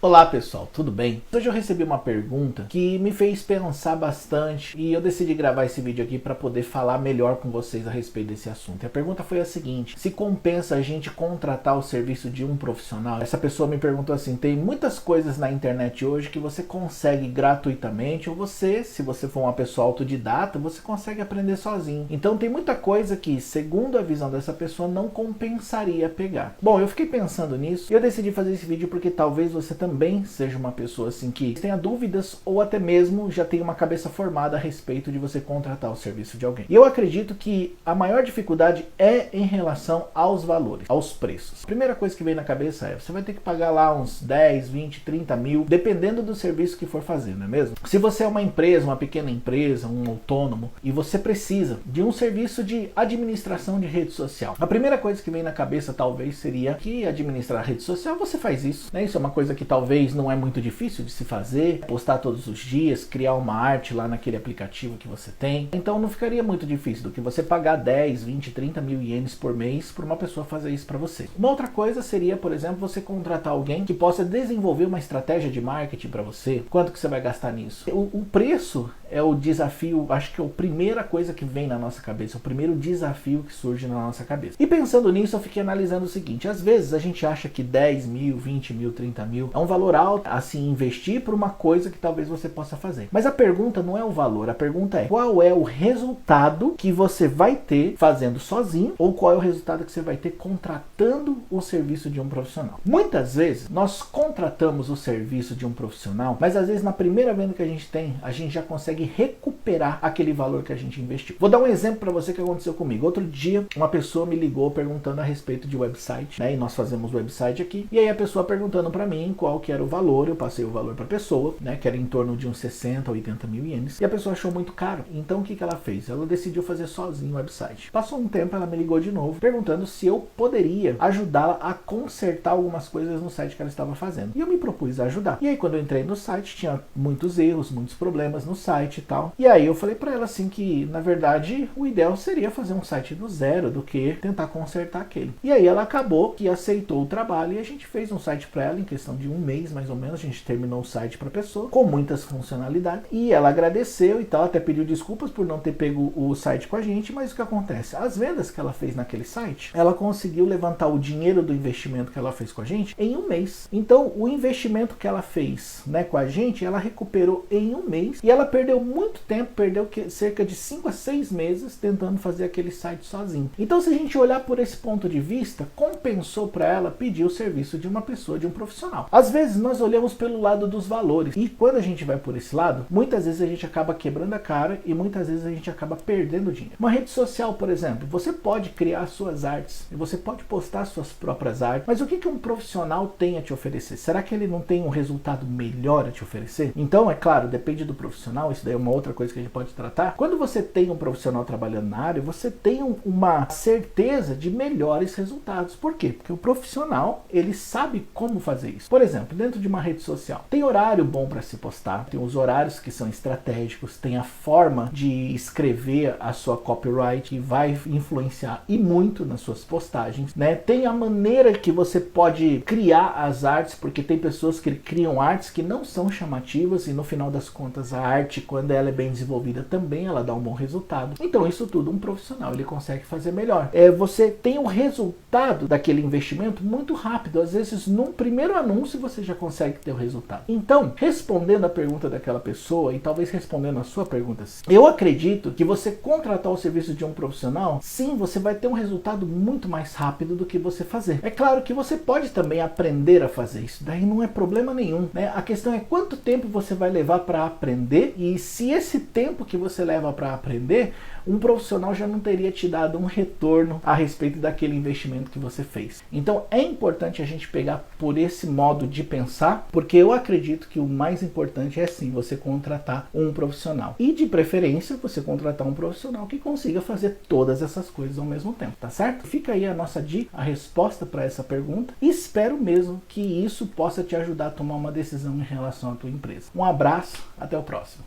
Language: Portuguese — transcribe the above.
Olá pessoal, tudo bem? Hoje eu recebi uma pergunta que me fez pensar bastante e eu decidi gravar esse vídeo aqui para poder falar melhor com vocês a respeito desse assunto. E a pergunta foi a seguinte: se compensa a gente contratar o serviço de um profissional? Essa pessoa me perguntou assim: tem muitas coisas na internet hoje que você consegue gratuitamente, ou você, se você for uma pessoa autodidata, você consegue aprender sozinho. Então tem muita coisa que, segundo a visão dessa pessoa, não compensaria pegar. Bom, eu fiquei pensando nisso e eu decidi fazer esse vídeo porque talvez você também seja uma pessoa assim que tenha dúvidas ou até mesmo já tenha uma cabeça formada a respeito de você contratar o serviço de alguém. E eu acredito que a maior dificuldade é em relação aos valores, aos preços. A primeira coisa que vem na cabeça é: você vai ter que pagar lá uns 10, 20, 30 mil, dependendo do serviço que for fazer, não é mesmo? Se você é uma empresa, uma pequena empresa, um autônomo, e você precisa de um serviço de administração de rede social, a primeira coisa que vem na cabeça talvez seria que administrar a rede social você faz isso, né? Isso é uma coisa que talvez não é muito difícil de se fazer, postar todos os dias, criar uma arte lá naquele aplicativo que você tem. Então não ficaria muito difícil do que você pagar 10, 20, 30 mil ienes por mês para uma pessoa fazer isso para você. Uma outra coisa seria, por exemplo, você contratar alguém que possa desenvolver uma estratégia de marketing para você. Quanto que você vai gastar nisso? O preço é o desafio, acho que é a primeira coisa que vem na nossa cabeça, o primeiro desafio que surge na nossa cabeça. E pensando nisso, eu fiquei analisando o seguinte: às vezes a gente acha que 10 mil, 20 mil, 30 mil é um valor alto a se investir por uma coisa que talvez você possa fazer. Mas a pergunta não é o valor, a pergunta é: qual é o resultado que você vai ter fazendo sozinho, ou qual é o resultado que você vai ter contratando o serviço de um profissional. Muitas vezes nós contratamos o serviço de um profissional, mas às vezes na primeira venda que a gente tem, a gente já consegue recuperar aquele valor que a gente investiu. Vou dar um exemplo para você que aconteceu comigo. Outro dia, uma pessoa me ligou perguntando a respeito de website, né? E nós fazemos website aqui. E aí a pessoa perguntando para mim qual que era o valor. Eu passei o valor para a pessoa, né? Que era em torno de uns 60 a 80 mil ienes. E a pessoa achou muito caro. Então o que ela fez? Ela decidiu fazer sozinho o website. Passou um tempo, ela me ligou de novo perguntando se eu poderia ajudá-la a consertar algumas coisas no site que ela estava fazendo. E eu me propus a ajudar. E aí quando eu entrei no site, tinha muitos erros, muitos problemas no site e tal. E aí eu falei para ela assim que, na verdade, o ideal seria fazer um site do zero do que tentar consertar aquele. E aí ela acabou que aceitou o trabalho e a gente fez um site para ela em questão de um mês mais ou menos. A gente terminou o site para a pessoa com muitas funcionalidades e ela agradeceu e tal, até pediu desculpas por não ter pego o site com a gente. Mas o que acontece? As vendas que ela fez naquele site, ela conseguiu levantar o dinheiro do investimento que ela fez com a gente em um mês. Então o investimento que ela fez, né, com a gente, ela recuperou em um mês e ela perdeu muito tempo, perdeu cerca de 5 a 6 meses tentando fazer aquele site sozinho. Então se a gente olhar por esse ponto de vista, compensou para ela pedir o serviço de uma pessoa, de um profissional. Às vezes nós olhamos pelo lado dos valores e quando a gente vai por esse lado, muitas vezes a gente acaba quebrando a cara e muitas vezes a gente acaba perdendo dinheiro. Uma rede social, por exemplo, você pode criar suas artes e você pode postar suas próprias artes, mas o que um profissional tem a te oferecer? Será que ele não tem um resultado melhor a te oferecer? Então, é claro, depende do profissional, isso daí é uma outra coisa que a gente pode tratar. Quando você tem um profissional trabalhando na área, você tem uma certeza de melhores resultados. Por quê? Porque o profissional, ele sabe como fazer isso. Por exemplo, dentro de uma rede social, tem horário bom para se postar, tem os horários que são estratégicos, tem a forma de escrever a sua copyright que vai influenciar e muito nas suas postagens, né? Tem a maneira que você pode criar as artes, porque tem pessoas que criam artes que não são chamativas e no final das contas a arte, quando ela é bem desenvolvida, também ela dá um bom resultado. Então isso tudo um profissional ele consegue fazer melhor. Você tem o resultado daquele investimento muito rápido. Às vezes num primeiro anúncio você já consegue ter o resultado. Então, respondendo a pergunta daquela pessoa e talvez respondendo a sua pergunta, eu acredito que você contratar o serviço de um profissional, sim, você vai ter um resultado muito mais rápido do que você fazer. É claro que você pode também aprender a fazer isso, daí não é problema nenhum, né? A questão é quanto tempo você vai levar para aprender e se esse tempo que você leva para aprender, um profissional já não teria te dado um retorno a respeito daquele investimento que você fez. Então é importante a gente pegar por esse modo de pensar, porque eu acredito que o mais importante é sim você contratar um profissional. E de preferência você contratar um profissional que consiga fazer todas essas coisas ao mesmo tempo, tá certo? Fica aí a nossa dica, a resposta para essa pergunta e espero mesmo que isso possa te ajudar a tomar uma decisão em relação à tua empresa. Um abraço, até o próximo.